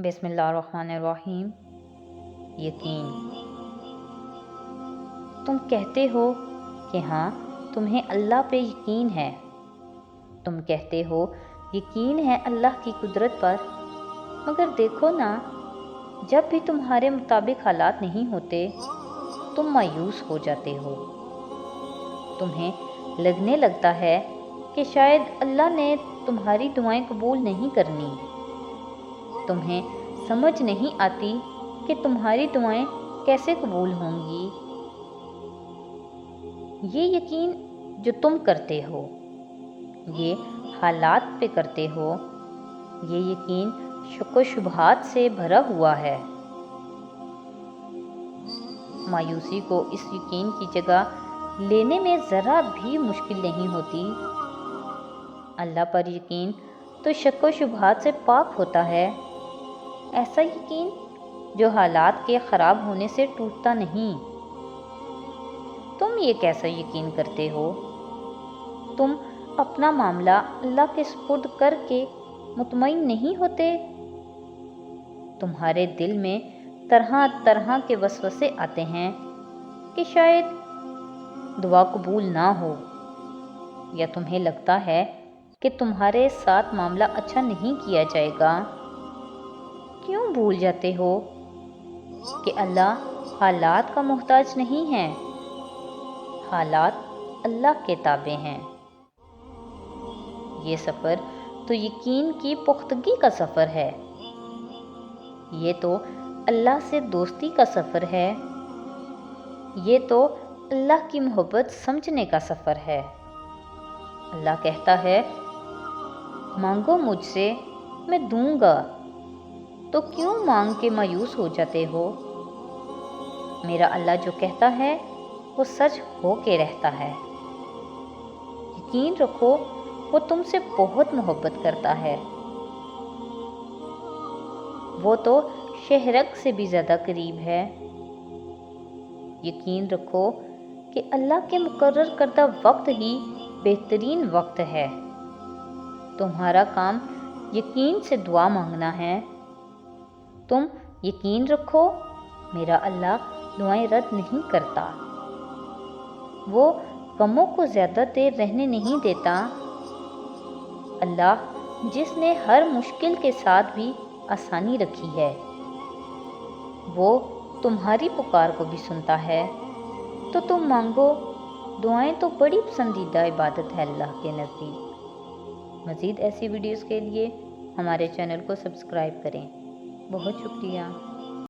بسم اللہ الرحمن الرحیم۔ یقین۔ تم کہتے ہو کہ ہاں تمہیں اللہ پہ یقین ہے، تم کہتے ہو یقین ہے اللہ کی قدرت پر، مگر دیکھو نا، جب بھی تمہارے مطابق حالات نہیں ہوتے تم مایوس ہو جاتے ہو۔ تمہیں لگنے لگتا ہے کہ شاید اللہ نے تمہاری دعائیں قبول نہیں کرنی۔ تمہیں سمجھ نہیں آتی کہ تمہاری دعائیں کیسے قبول ہوں گی۔ یہ یقین جو تم کرتے ہو، یہ حالات پہ کرتے ہو، یہ یقین شک و شبہات سے بھرا ہوا ہے۔ مایوسی کو اس یقین کی جگہ لینے میں ذرا بھی مشکل نہیں ہوتی۔ اللہ پر یقین تو شک و شبہات سے پاک ہوتا ہے، ایسا یقین جو حالات کے خراب ہونے سے ٹوٹتا نہیں۔ تم یہ کیسا یقین کرتے ہو؟ تم اپنا معاملہ اللہ کے سپرد کر کے مطمئن نہیں ہوتے؟ تمہارے دل میں طرح طرح کے وسوسے آتے ہیں کہ شاید دعا قبول نہ ہو، یا تمہیں لگتا ہے کہ تمہارے ساتھ معاملہ اچھا نہیں کیا جائے گا۔ کیوں بھول جاتے ہو کہ اللہ حالات کا محتاج نہیں ہے، حالات اللہ کے تابع ہیں۔ یہ سفر تو یقین کی پختگی کا سفر ہے، یہ تو اللہ سے دوستی کا سفر ہے، یہ تو اللہ کی محبت سمجھنے کا سفر ہے۔ اللہ کہتا ہے، مانگو مجھ سے میں دوں گا، تو کیوں مانگ کے مایوس ہو جاتے ہو؟ میرا اللہ جو کہتا ہے وہ سچ ہو کے رہتا ہے۔ یقین رکھو وہ تم سے بہت محبت کرتا ہے، وہ تو شہرک سے بھی زیادہ قریب ہے۔ یقین رکھو کہ اللہ کے مقرر کردہ وقت ہی بہترین وقت ہے۔ تمہارا کام یقین سے دعا مانگنا ہے۔ تم یقین رکھو میرا اللہ دعائیں رد نہیں کرتا، وہ غموں کو زیادہ دیر رہنے نہیں دیتا۔ اللہ جس نے ہر مشکل کے ساتھ بھی آسانی رکھی ہے، وہ تمہاری پکار کو بھی سنتا ہے۔ تو تم مانگو، دعائیں تو بڑی پسندیدہ عبادت ہے اللہ کے نزدیک۔ مزید ایسی ویڈیوز کے لیے ہمارے چینل کو سبسکرائب کریں۔ بہت شکریہ۔